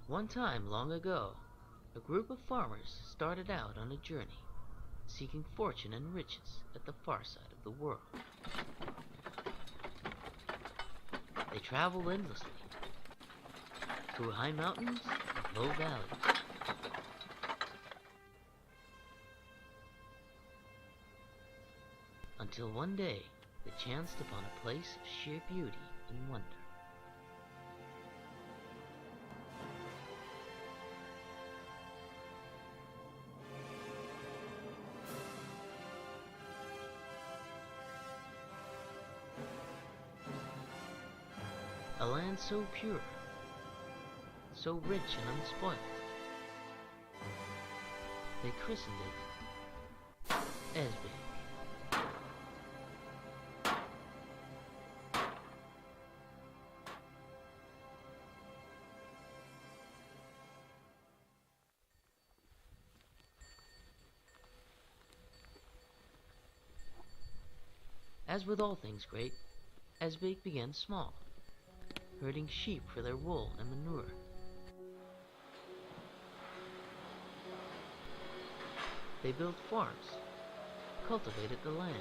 One time long ago, a group of farmers started out on a journey, seeking fortune and riches at the far side of the world. They traveled endlessly, through high mountains and low valleys. Until one day, they chanced upon a place of sheer beauty and wonder. A land so pure, so rich and unspoilt, they christened it Esbeek. As with all things great, Esbeek began small, herding sheep for their wool and manure. They built farms, cultivated the land.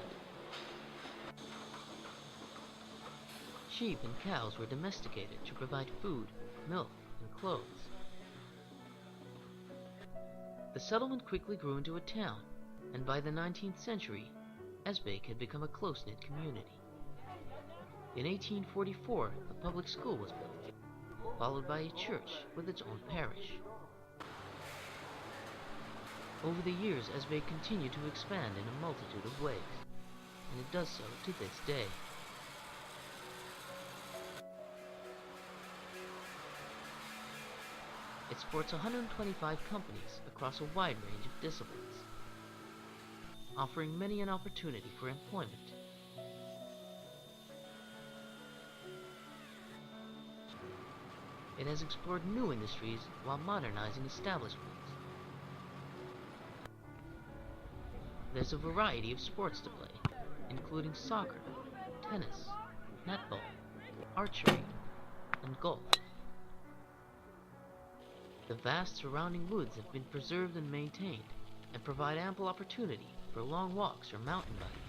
Sheep and cows were domesticated to provide food, milk, and clothes. The settlement quickly grew into a town, and by the 19th century, Esbeek had become a close-knit community. In 1844, a public school was built, followed by a church with its own parish. Over the years, Esbeek continued to expand in a multitude of ways, and it does so to this day. It sports 125 companies across a wide range of disciplines, offering many an opportunity for employment. It has explored new industries while modernizing established ones. There's a variety of sports to play, including soccer, tennis, netball, archery, and golf. The vast surrounding woods have been preserved and maintained, and provide ample opportunity for long walks or mountain biking.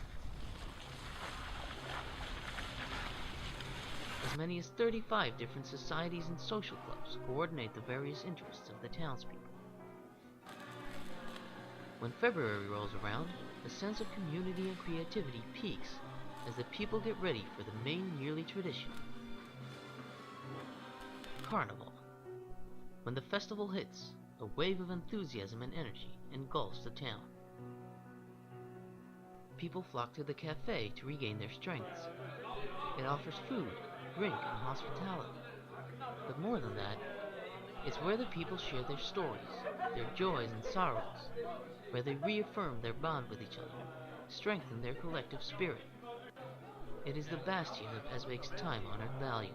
As many as 35 different societies and social clubs coordinate the various interests of the townspeople. When February rolls around, the sense of community and creativity peaks as the people get ready for the main yearly tradition, Carnival. When the festival hits, a wave of enthusiasm and energy engulfs the town. People flock to the cafe to regain their strengths. It offers food, drink, and hospitality. But more than that, it's where the people share their stories, their joys and sorrows, where they reaffirm their bond with each other, strengthen their collective spirit. It is the bastion of Esbeek's time-honored values.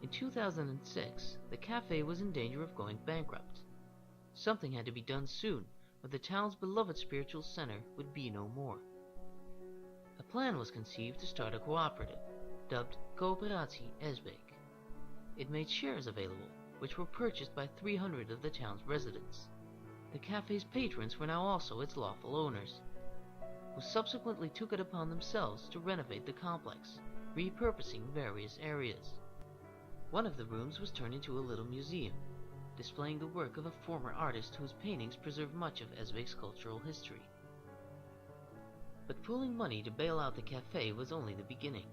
In 2006, the cafe was in danger of going bankrupt. Something had to be done soon, or the town's beloved spiritual center would be no more. A plan was conceived to start a cooperative, dubbed Coöperatie Esbeek. It made shares available, which were purchased by 300 of the town's residents. The cafe's patrons were now also its lawful owners, who subsequently took it upon themselves to renovate the complex, repurposing various areas. One of the rooms was turned into a little museum, displaying the work of a former artist whose paintings preserve much of Esbeek's cultural history. But pooling money to bail out the cafe was only the beginning,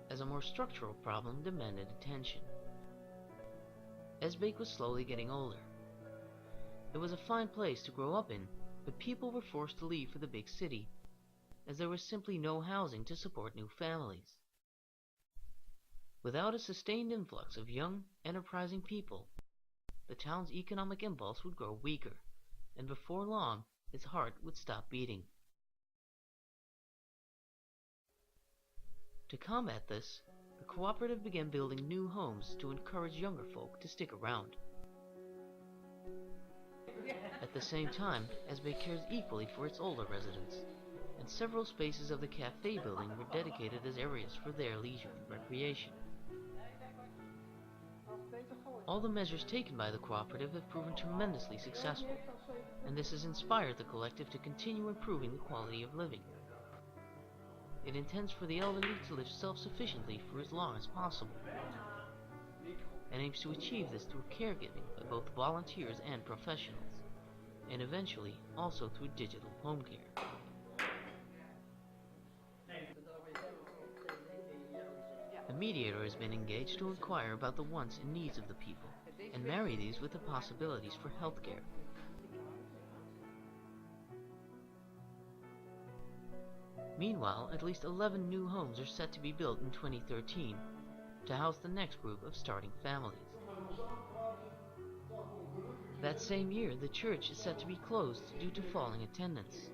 as a more structural problem demanded attention. Esbeek was slowly getting older. It was a fine place to grow up in, but people were forced to leave for the big city, as there was simply no housing to support new families. Without a sustained influx of young, enterprising people, the town's economic impulse would grow weaker, and before long, its heart would stop beating. To combat this, the cooperative began building new homes to encourage younger folk to stick around. At the same time, Esbeek cares equally for its older residents, and several spaces of the cafe building were dedicated as areas for their leisure and recreation. All the measures taken by the cooperative have proven tremendously successful, and this has inspired the collective to continue improving the quality of living. It intends for the elderly to live self-sufficiently for as long as possible, and aims to achieve this through caregiving by both volunteers and professionals, and eventually also through digital home care. A mediator has been engaged to inquire about the wants and needs of the people, and marry these with the possibilities for healthcare. Meanwhile, at least 11 new homes are set to be built in 2013 to house the next group of starting families. That same year, the church is set to be closed due to falling attendance.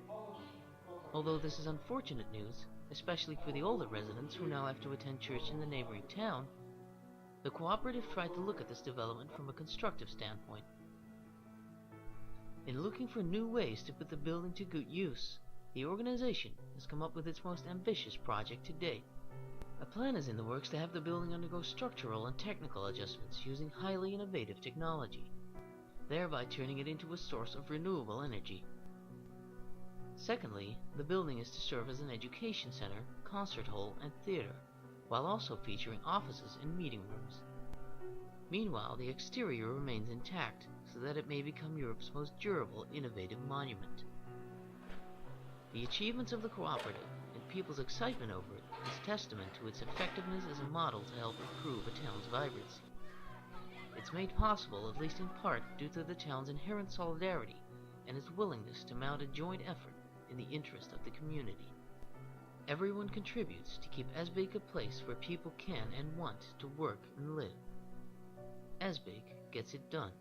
Although this is unfortunate news, especially for the older residents who now have to attend church in the neighboring town, the cooperative tried to look at this development from a constructive standpoint. In looking for new ways to put the building to good use, the organization has come up with its most ambitious project to date. A plan is in the works to have the building undergo structural and technical adjustments using highly innovative technology, thereby turning it into a source of renewable energy. Secondly, the building is to serve as an education center, concert hall, and theater, while also featuring offices and meeting rooms. Meanwhile, the exterior remains intact, so that it may become Europe's most durable, innovative monument. The achievements of the cooperative and people's excitement over it is testament to its effectiveness as a model to help improve a town's vibrancy. It's made possible, at least in part, due to the town's inherent solidarity and its willingness to mount a joint effort in the interest of the community. Everyone contributes to keep Esbeek a place where people can and want to work and live. Esbeek gets it done.